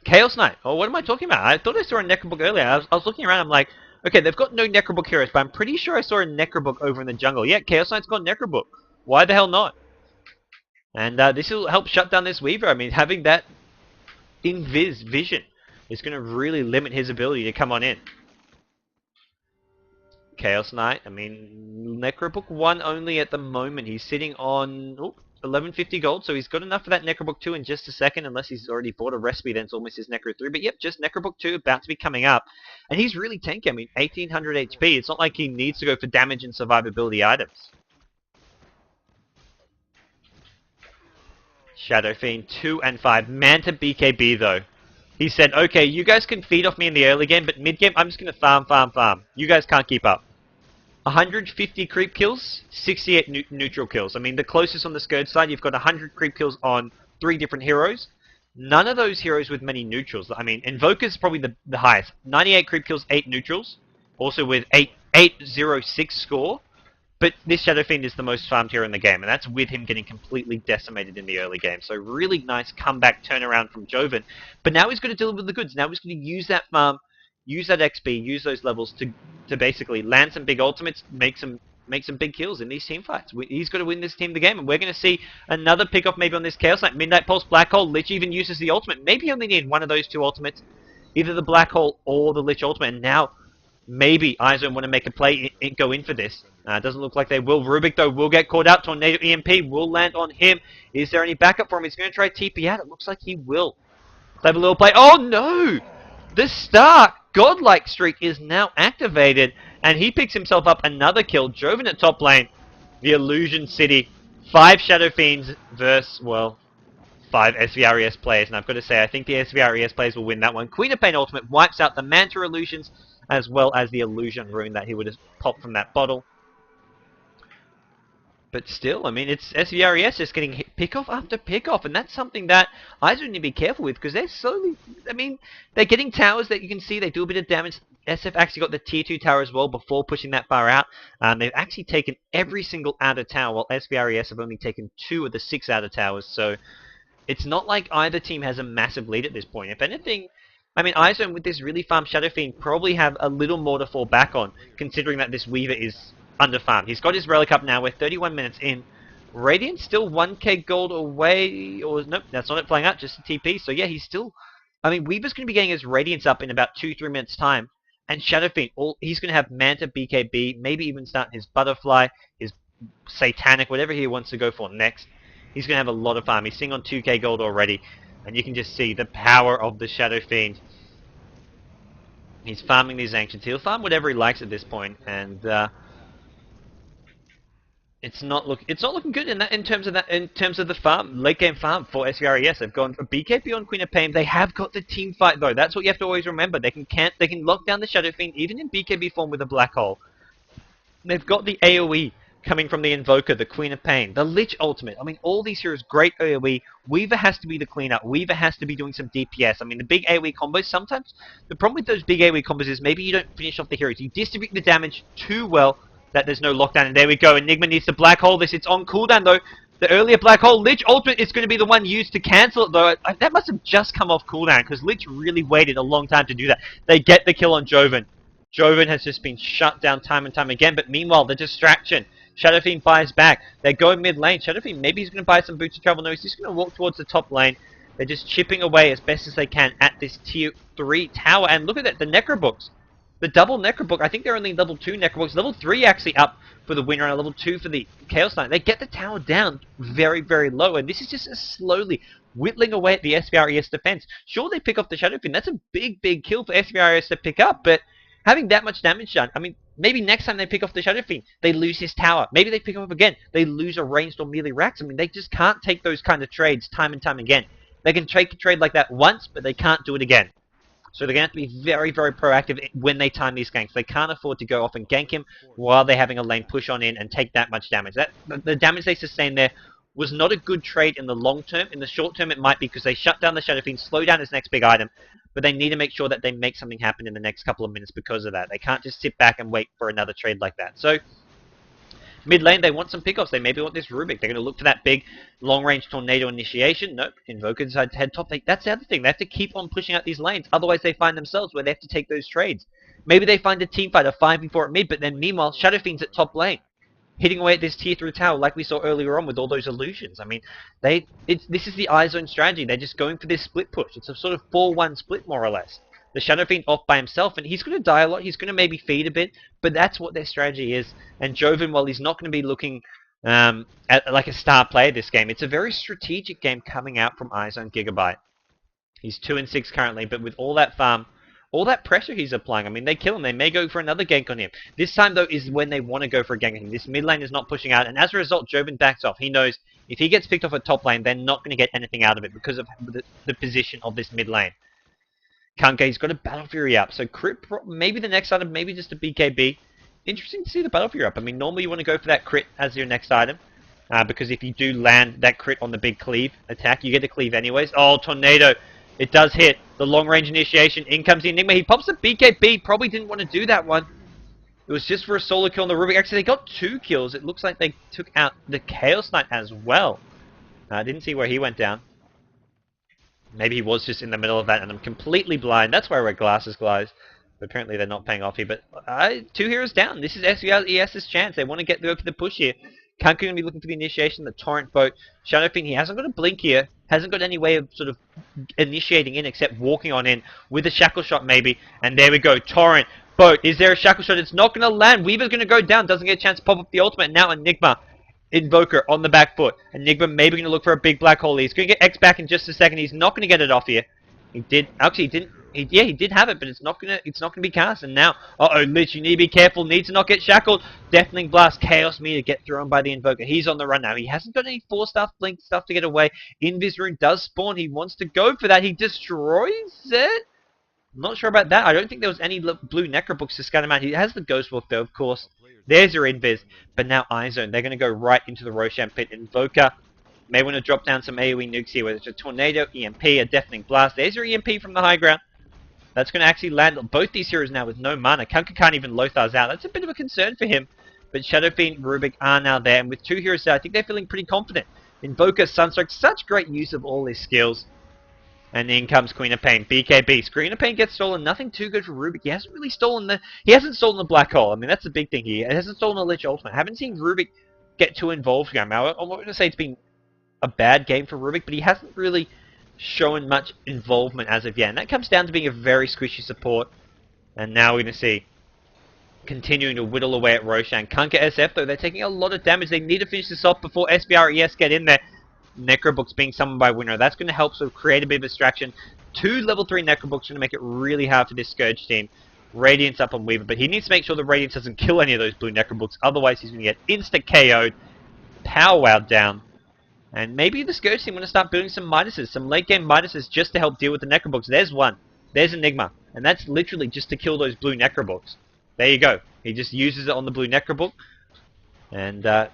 Chaos Knight. Oh, what am I talking about? I thought I saw a Necrobook earlier. I was looking around. I'm like, okay, they've got no Necrobook heroes, but I'm pretty sure I saw a Necrobook over in the jungle. Yeah, Chaos Knight's got Necrobook. Why the hell not? And this will help shut down this Weaver. I mean, having that invis vision is going to really limit his ability to come on in. Chaos Knight, I mean, Necrobook 1 only at the moment. He's sitting on 1150 gold, so he's got enough for that Necrobook 2 in just a second, unless he's already bought a recipe, then it's almost his Necro 3. But yep, just Necrobook 2 about to be coming up. And he's really tanky. I mean, 1800 HP. It's not like he needs to go for damage and survivability items. Shadow Fiend 2 and 5. Manta BKB though. He said, okay, you guys can feed off me in the early game, but mid-game, I'm just going to farm. You guys can't keep up. 150 creep kills, 68 neutral kills. I mean, the closest on the Scourge side, you've got 100 creep kills on 3 different heroes. None of those heroes with many neutrals. I mean, Invoker's probably the highest. 98 creep kills, 8 neutrals. Also with 806 score. But this Shadow Fiend is the most farmed hero in the game, and that's with him getting completely decimated in the early game. So really nice comeback turnaround from Joven. But now he's going to deliver the goods. Now he's going to use that farm, use that XP, use those levels to basically land some big ultimates, make some big kills in these team fights. He's got to win this team the game, and we're going to see another pickoff maybe on this Chaos Knight. Midnight Pulse, Black Hole, Lich even uses the ultimate. Maybe you only need one of those 2 ultimates, either the Black Hole or the Lich ultimate, and now maybe iZone want to make a play, go in for this. Doesn't look like they will. Rubik, though, will get caught out. Tornado EMP will land on him. Is there any backup for him? He's going to try TP out. It looks like he will. Clever little play. Oh, no! The Stark godlike streak is now activated, and he picks himself up another kill. Joven at top lane. The Illusion City. 5 Shadow Fiends versus, well, 5 SVRES players. And I've got to say, I think the SVRES players will win that one. Queen of Pain Ultimate wipes out the Manta Illusions, as well as the Illusion Rune that he would have popped from that bottle. But still, I mean, it's SVRES just getting pickoff after pickoff, and that's something that iZone need to be careful with, because they're slowly, I mean, they're getting towers that you can see, they do a bit of damage. SF actually got the tier 2 tower as well before pushing that far out. They've actually taken every single outer tower, while SVRES have only taken 2 of the 6 outer towers, so it's not like either team has a massive lead at this point. If anything, I mean, iZone with this really farmed Shadow Fiend probably have a little more to fall back on, considering that this Weaver is under-farmed. He's got his Relic up now. We're 31 minutes in. Radiant still 1k gold away, or nope, that's not it playing out, just a TP. So yeah, he's still, I mean, Weaver's going to be getting his Radiance up in about 2-3 minutes time. And Shadow Fiend, he's going to have Manta, BKB, maybe even start his Butterfly, his Satanic, whatever he wants to go for next. He's going to have a lot of farm. He's sitting on 2k gold already. And you can just see the power of the Shadow Fiend. He's farming these Ancients. He'll farm whatever he likes at this point, and it's not looking good in terms of the farm, late game farm for SVRES. They've gone for BKB on Queen of Pain. They have got the team fight though. That's what you have to always remember. They can lock down the Shadow Fiend even in BKB form with a Black Hole. They've got the AoE coming from the Invoker, the Queen of Pain, the Lich ultimate. I mean, all these heroes, great AoE. Weaver has to be the cleanup. Weaver has to be doing some DPS. I mean, the big AoE combos, sometimes the problem with those big AoE combos is maybe you don't finish off the heroes. You distribute the damage too well that there's no lockdown. And there we go. Enigma needs to black hole this. It's on cooldown, though. The earlier black hole, Lich ultimate is going to be the one used to cancel it, though. That must have just come off cooldown, because Lich really waited a long time to do that. They get the kill on Joven. Joven has just been shut down time and time again, but meanwhile, the distraction. Shadow Fiend buys back. They're going mid lane. Shadow Fiend, maybe he's going to buy some boots of travel. No, he's just going to walk towards the top lane. They're just chipping away as best as they can at this tier 3 tower. And look at that, the Necrobooks. The double Necrobook, I think they're only level 2 Necrobooks. Level 3 actually up for the winner, and level 2 for the Chaos Knight. They get the tower down very, very low, and this is just slowly whittling away at the SVRES defense. Sure, they pick off the Shadow Fiend. That's a big, big kill for SVRES to pick up, but having that much damage done, I mean, maybe next time they pick off the Shadow Fiend, they lose his tower. Maybe they pick him up again, they lose a ranged or melee Rax. I mean, they just can't take those kind of trades time and time again. They can take a trade like that once, but they can't do it again. So they're going to have to be very, very proactive when they time these ganks. They can't afford to go off and gank him while they're having a lane push on in and take that much damage. The damage they sustained there was not a good trade in the long term. In the short term, it might be because they shut down the Shadow Fiend, slow down his next big item, but they need to make sure that they make something happen in the next couple of minutes because of that. They can't just sit back and wait for another trade like that. So mid lane, they want some pickoffs. They maybe want this Rubik. They're going to look for that big long-range tornado initiation. Nope. Invoker decides to head top. That's the other thing. They have to keep on pushing out these lanes. Otherwise, they find themselves where they have to take those trades. Maybe they find a teamfight, a 5v4 at mid, but then meanwhile, Shadow Fiend's at top lane, hitting away at this tier 3 tower like we saw earlier on with all those illusions. I mean, this is the iZone strategy. They're just going for this split push. It's a sort of 4-1 split, more or less. The Shadow Fiend off by himself, and he's going to die a lot. He's going to maybe feed a bit, but that's what their strategy is. And Joven, while he's not going to be looking like a star player this game, it's a very strategic game coming out from iZone.Gigabyte. He's 2-6 currently, but with all that farm, all that pressure he's applying, I mean, they kill him. They may go for another gank on him. This time, though, is when they want to go for a gank on him. This mid lane is not pushing out, and as a result, Joven backs off. He knows if he gets picked off at top lane, they're not going to get anything out of it because of the position of this mid lane. Kanka, he's got a Battle Fury up, so crit, maybe the next item, maybe just a BKB. Interesting to see the Battle Fury up. I mean, normally you want to go for that crit as your next item, because if you do land that crit on the big cleave attack, you get a cleave anyways. Oh, Tornado, it does hit. The long-range initiation, in comes the Enigma. He pops a BKB, probably didn't want to do that one. It was just for a solo kill on the Rubik. Actually, they got 2 kills. It looks like they took out the Chaos Knight as well. I didn't see where he went down. Maybe he was just in the middle of that, and I'm completely blind. That's why I wear glasses, guys. But apparently they're not paying off here. But 2 heroes down. This is SVRES's chance. They want to go for the push here. Kanka going to be looking for the initiation, the Torrent boat. Shadow Fiend, he hasn't got a blink here. Hasn't got any way of sort of initiating in except walking on in with a shackle shot maybe. And there we go. Torrent boat. Is there a shackle shot? It's not going to land. Weaver's going to go down. Doesn't get a chance to pop up the ultimate. Now Enigma. Invoker on the back foot. Enigma maybe going to look for a big black hole. He's going to get X back in just a second. He's not going to get it off here. He did. Actually, he didn't. Yeah, he did have it, but it's not going to be cast. And now, Lich, you need to be careful. Needs to not get shackled. Deafening Blast, Chaos Meter get thrown by the Invoker. He's on the run now. He hasn't got any 4-star blink stuff to get away. Invis Rune does spawn. He wants to go for that. He destroys it. I'm not sure about that. I don't think there was any blue Necrobooks to scan him out. He has the Ghost Wolf, though, of course. There's your Invis. But now iZone. They're going to go right into the Roshan Pit. Invoker may want to drop down some AoE nukes here, whether it's a Tornado, EMP, a Deafening Blast. There's your EMP from the high ground. That's going to actually land both these heroes now with no mana. Kanka can't even Lothar's out. That's a bit of a concern for him. But Shadow Fiend, Rubik are now there. And with 2 heroes there, I think they're feeling pretty confident. Invoker, Sunstroke, such great use of all his skills. And in comes Queen of Pain. BKB. Queen of Pain gets stolen. Nothing too good for Rubik. He hasn't really stolen the... He hasn't stolen the Black Hole. I mean, that's the big thing here. He hasn't stolen the Lich Ultimate. I haven't seen Rubik get too involved here. I'm not going to say it's been a bad game for Rubik, but he hasn't really shown much involvement as of yet. And that comes down to being a very squishy support. And now we're going to see continuing to whittle away at Roshan. Kanka SF, though, they're taking a lot of damage. They need to finish this off before SVRES get in there. Necrobooks being summoned by winner. That's going to help sort of create a bit of a distraction. 2 level 3 Necrobooks are going to make it really hard for this Scourge team. Radiance up on Weaver, but he needs to make sure the Radiance doesn't kill any of those blue Necrobooks. Otherwise, he's going to get insta KO'd, power wowed down. And maybe the Scourge team want to start building some Midases, some late game Midases just to help deal with the Necrobooks. There's one. There's Enigma. And that's literally just to kill those blue Necrobooks. There you go. He just uses it on the blue Necrobook. And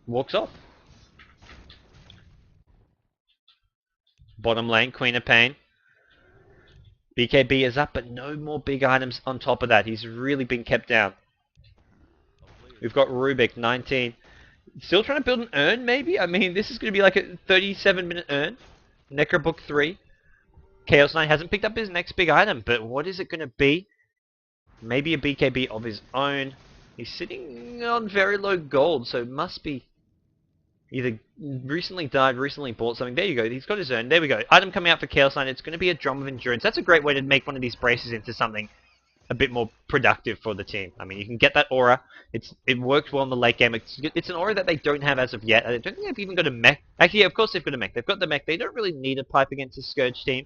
walks off. Bottom lane, Queen of Pain. BKB is up, but no more big items on top of that. He's really been kept down. We've got Rubik, 19. Still trying to build an urn, maybe? I mean, this is going to be like a 37-minute urn. Necrobook 3. Chaos Knight hasn't picked up his next big item, but what is it going to be? Maybe a BKB of his own. He's sitting on very low gold, so it must be either recently died, recently bought something. There you go. He's got his urn. There we go. Item coming out for Chaos Knight. It's going to be a Drum of Endurance. That's a great way to make one of these braces into something a bit more productive for the team. I mean, you can get that aura. It works well in the late game. It's an aura that they don't have as of yet. I don't think they've even got a mech. Actually, yeah, of course they've got a mech. They've got the mech. They don't really need a pipe against a Scourge team.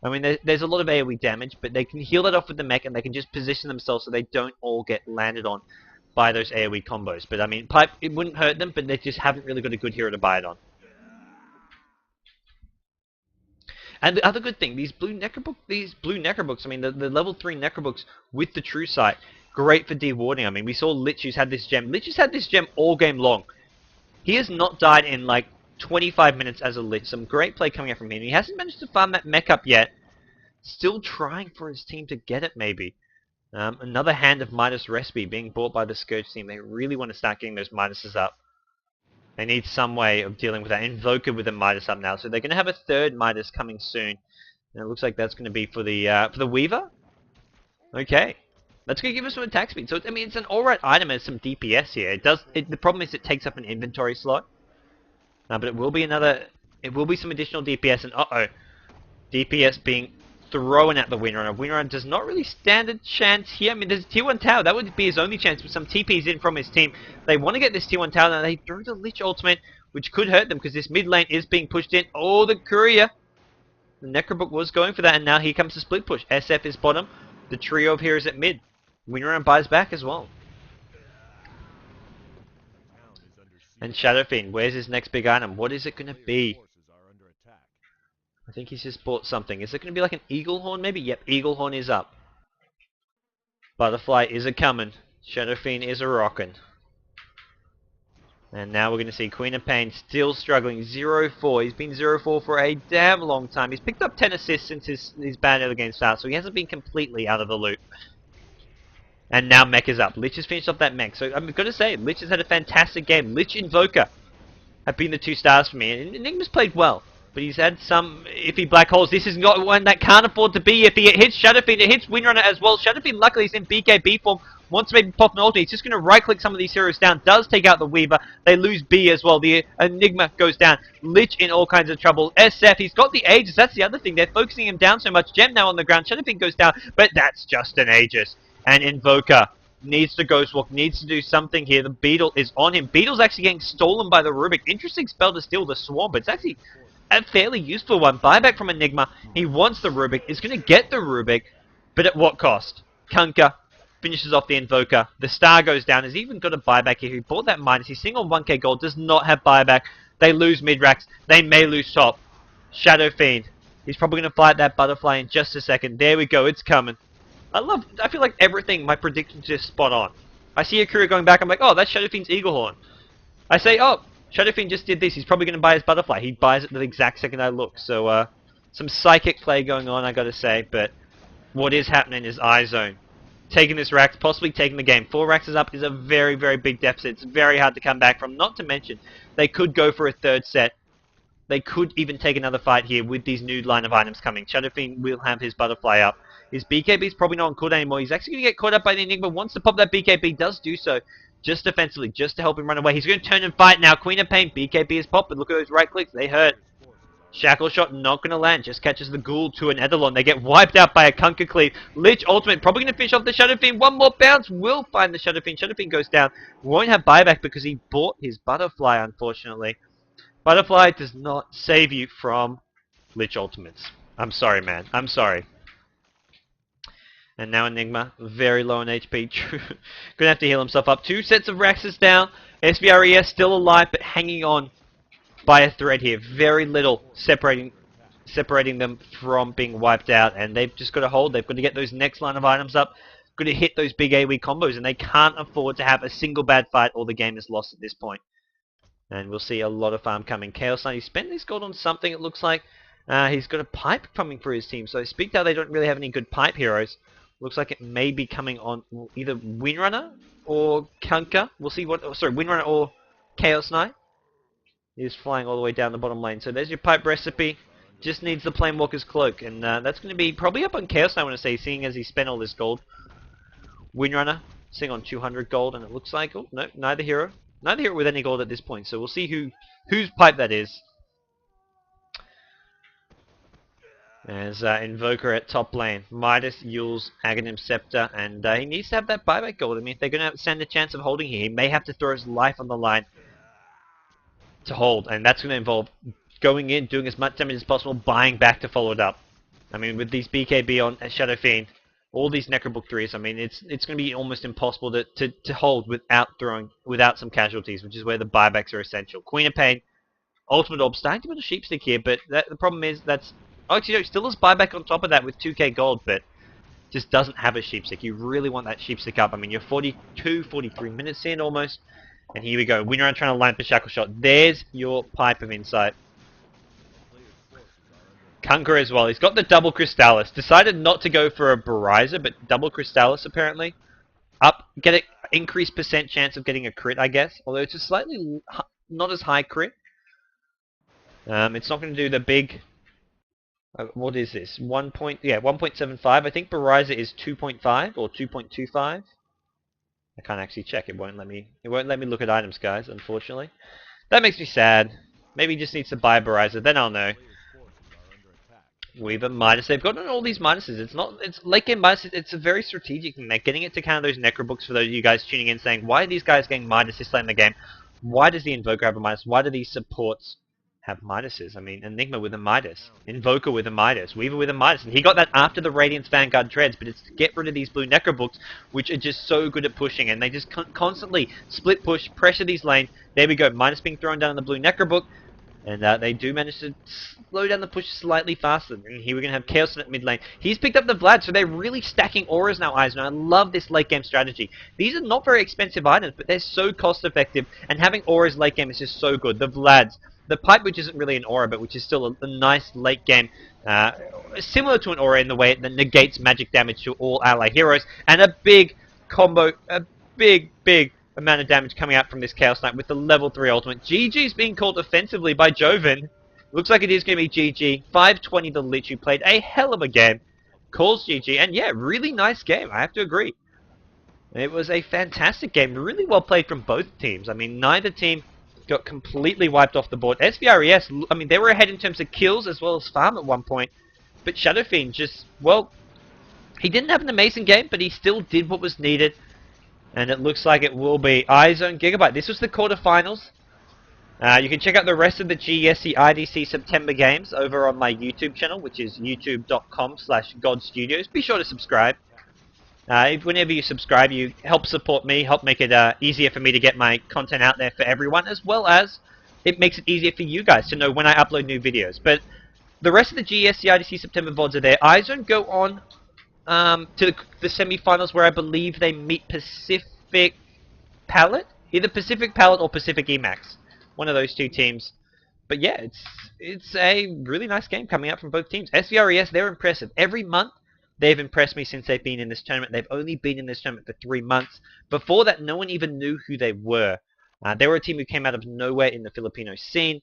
I mean, there's a lot of AoE damage, but they can heal that off with the mech, and they can just position themselves so they don't all get landed on by those AoE combos. But I mean, pipe, it wouldn't hurt them, but they just haven't really got a good hero to buy it on. And the other good thing, these blue necrobooks, I mean, the level 3 necrobooks with the True Sight, great for dewarding. I mean, we saw Lich who's had this gem. Lich has had this gem all game long. He has not died in like 25 minutes as a Lich. Some great play coming out from him. He hasn't managed to farm that mech up yet. Still trying for his team to get it, maybe. Another Hand of Midas recipe being bought by the Scourge team. They really want to start getting those Midases up. They need some way of dealing with that. Invoker with a Midas up now. So they're going to have a third Midas coming soon. And it looks like that's going to be for the Weaver. Okay. That's going to give us some attack speed. So, I mean, it's an alright item. There's some DPS here. The problem is it takes up an inventory slot. But it will be some additional DPS. And uh-oh. DPS being thrown at the Windrunner. Windrunner does not really stand a chance here. I mean, there's a tier 1 tower. That would be his only chance with some TPs in from his team. They want to get this tier 1 tower, and they throw the Lich ultimate, which could hurt them because this mid lane is being pushed in. Oh, the courier. The Necrobook was going for that, and now here comes the split push. SF is bottom. The trio of heroes at mid. Windrunner buys back as well. And Shadow Fiend, where's his next big item? What is it going to be? I think he's just bought something. Is it going to be like an Eagle Horn maybe? Yep, Eagle Horn is up. Butterfly is a-coming. Shadow Fiend is a-rockin'. And now we're going to see Queen of Pain still struggling. 0-4. He's been 0-4 for a damn long time. He's picked up 10 assists since his bad early game start, so he hasn't been completely out of the loop. And now Mech is up. Lich has finished off that Mech. So I'm going to say, Lich has had a fantastic game. Lich Invoker have been the 2 stars for me. And Enigma's played well. But he's had some iffy black holes. This is not one that can't afford to be. If he hits Shadow Fiend, it hits Windrunner as well. Shadow Fiend, luckily, is in BKB form. Wants to maybe pop an ulti. He's just going to right-click some of these heroes down. Does take out the Weaver. They lose B as well. The Enigma goes down. Lich in all kinds of trouble. SF, he's got the Aegis. That's the other thing. They're focusing him down so much. Gem now on the ground. Shadow Fiend goes down. But that's just an Aegis. And Invoker needs to Ghost Walk. Needs to do something here. The Beetle is on him. Beetle's actually getting stolen by the Rubik. Interesting spell to steal the Swarm. But it's actually a fairly useful one. Buyback from Enigma. He wants the Rubik. Is going to get the Rubik. But at what cost? Kunkka finishes off the Invoker. The star goes down. He's even got a buyback here. He bought that Midas. He's sitting on 1k gold. Does not have buyback. They lose mid-racks. They may lose top. Shadow Fiend. He's probably going to fight that Butterfly in just a second. There we go. It's coming. I feel like everything, my predictions is spot on. I see a courier going back. I'm like, oh, that's Shadow Fiend's Eagle Horn. I say, oh, Shadow Fiend just did this. He's probably going to buy his Butterfly. He buys it the exact second I look. So, some psychic play going on, I got to say. But what is happening is iZone taking this Rax, possibly taking the game. 4 Raxes up is a very, very big deficit. It's very hard to come back from. Not to mention, they could go for a third set. They could even take another fight here with these new line of items coming. Shadow Fiend will have his Butterfly up. His BKB is probably not on cooldown anymore. He's actually going to get caught up by the Enigma. Wants to pop that BKB. Does do so. Just defensively. Just to help him run away. He's going to turn and fight now. Queen of Pain. BKB is popped. But look at those right clicks. They hurt. Shackle shot not going to land. Just catches the Ghoul to an Eidolon. They get wiped out by a Kunkka Cleave. Lich ultimate. Probably going to finish off the Shadow Fiend. One more bounce. Will find the Shadow Fiend. Shadow Fiend goes down. Won't have buyback because he bought his Butterfly, unfortunately. Butterfly does not save you from Lich ultimates. I'm sorry, man. I'm sorry. And now Enigma, very low on HP. Gonna have to heal himself up. 2 sets of Raxes down. SVRES still alive, but hanging on by a thread here. Very little separating them from being wiped out. And they've just got to hold. They've got to get those next line of items up. going to hit those big AoE combos, and they can't afford to have a single bad fight or the game is lost at this point. And we'll see a lot of farm coming. Chaos Knight, he's spent his gold on something, it looks like. He's got a pipe coming for his team, so speak how they don't really have any good pipe heroes. Looks like it may be coming on either Windrunner or Kunkka. We'll see what... Oh, sorry, Windrunner or Chaos Knight. He's flying all the way down the bottom lane. So there's your pipe recipe. Just needs the Planewalker's Cloak. And that's going to be probably up on Chaos Knight, I want to say, seeing as he spent all this gold. Windrunner, sitting on 200 gold, and it looks like... Oh, no, neither hero. Neither hero with any gold at this point. So we'll see whose pipe that is. As Invoker at top lane. Midas, Yules, Aghanim, Scepter, and he needs to have that buyback gold. I mean, if they're going to stand a chance of holding here, he may have to throw his life on the line to hold, and that's going to involve going in, doing as much damage as possible, buying back to follow it up. I mean, with these BKB on Shadow Fiend, all these Necrobook 3s, I mean, it's going to be almost impossible to hold without some casualties, which is where the buybacks are essential. Queen of Pain, Ultimate Orb, starting to build a Sheepstick here, but the problem is that's... Oh, actually, no, still has buyback on top of that with 2k gold, but just doesn't have a Sheepstick. You really want that Sheepstick up. I mean, you're 42, 43 minutes in almost. And here we go. Windrunner trying to line up a Shackle Shot. There's your pipe of insight. Kunkka as well. He's got the double Crystallis. Decided not to go for a Barrizer, but double Crystallis apparently. Get an increased percent chance of getting a crit, I guess. Although it's a slightly not as high crit. It's not going to do the big... what is this? 1.75. I think Barrizer is 2.5 or 2.25. I can't actually check. It won't let me look at items, guys, unfortunately. That makes me sad. Maybe he just needs to buy a Barrizer, then I'll know. Weaver, Midas. They've gotten all these Midases. It's late game Midas. It's a very strategic thing. They're getting it to kind of those Necrobooks for those of you guys tuning in saying, why are these guys getting Midas this late in the game? Why does the Invoker have a Midas? Why do these supports have Midases? I mean, Enigma with a Midas, Invoker with a Midas, Weaver with a Midas. And he got that after the Radiance Vanguard Dreads, but it's to get rid of these blue Necrobooks, which are just so good at pushing, and they just constantly split push, pressure these lanes. There we go, Midas being thrown down on the blue Necrobook, and they do manage to slow down the push slightly faster. And here we're going to have Chaos at mid lane. He's picked up the Vlad, so they're really stacking auras now, iZone. I love this late game strategy. These are not very expensive items, but they're so cost effective, and having auras late game is just so good. The Vlads, the pipe, which isn't really an aura, but which is still a nice late game, similar to an aura in the way it negates magic damage to all ally heroes, and a big combo, a big amount of damage coming out from this Chaos Knight with the level 3 ultimate. GG's being called offensively by Joven. Looks like it is going to be GG. 520 the Lich, who played a hell of a game. Calls GG, and yeah, really nice game, I have to agree. It was a fantastic game, really well played from both teams. I mean, neither team got completely wiped off the board. SVRES, I mean, they were ahead in terms of kills as well as farm at one point. But Shadow Fiend just, well, he didn't have an amazing game, but he still did what was needed. And it looks like it will be iZone.Gigabyte. This was the quarterfinals. You can check out the rest of the GEST IDC September games over on my YouTube channel, which is youtube.com/GoDz. Be sure to subscribe. Whenever you subscribe, you help support me, help make it easier for me to get my content out there for everyone, as well as it makes it easier for you guys to know when I upload new videos. But the rest of the GEST IDC September VODs are there. iZone go on to the semi-finals where I believe they meet Pacific Palette? Either Pacific Palette or Pacific.Emaxx. One of those two teams. But yeah, it's a really nice game coming out from both teams. SVRES, they're impressive. Every month, they've impressed me since they've been in this tournament. They've only been in this tournament for 3 months. Before that, no one even knew who they were. They were a team who came out of nowhere in the Filipino scene.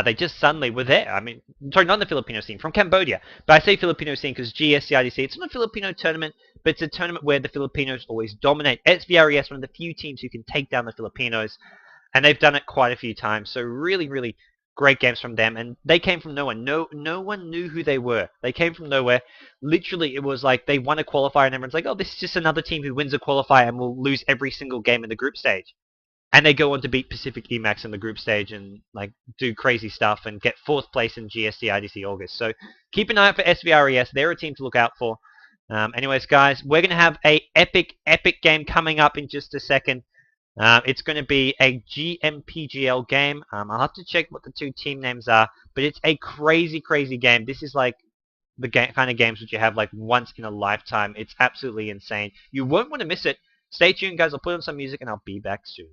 They just suddenly were there. I mean, sorry, not the Filipino scene, from Cambodia. But I say Filipino scene because GEST IDC, it's not a Filipino tournament, but it's a tournament where the Filipinos always dominate. SVRES, one of the few teams who can take down the Filipinos, and they've done it quite a few times. So really, really great games from them, and they came from nowhere. No one knew who they were. They came from nowhere. Literally, it was like they won a qualifier, and everyone's like, oh, this is just another team who wins a qualifier and will lose every single game in the group stage. And they go on to beat Pacific.Emaxx in the group stage and like do crazy stuff and get 4th place in GEST IDC August. So keep an eye out for SVRES. They're a team to look out for. Anyways, guys, we're going to have a epic game coming up in just a second. It's going to be a GMPGL game. I'll have to check what the 2 team names are, but it's a crazy game. This is like the kind of games which you have like once in a lifetime. It's absolutely insane. You won't want to miss it. Stay tuned, guys. I'll put on some music and I'll be back soon.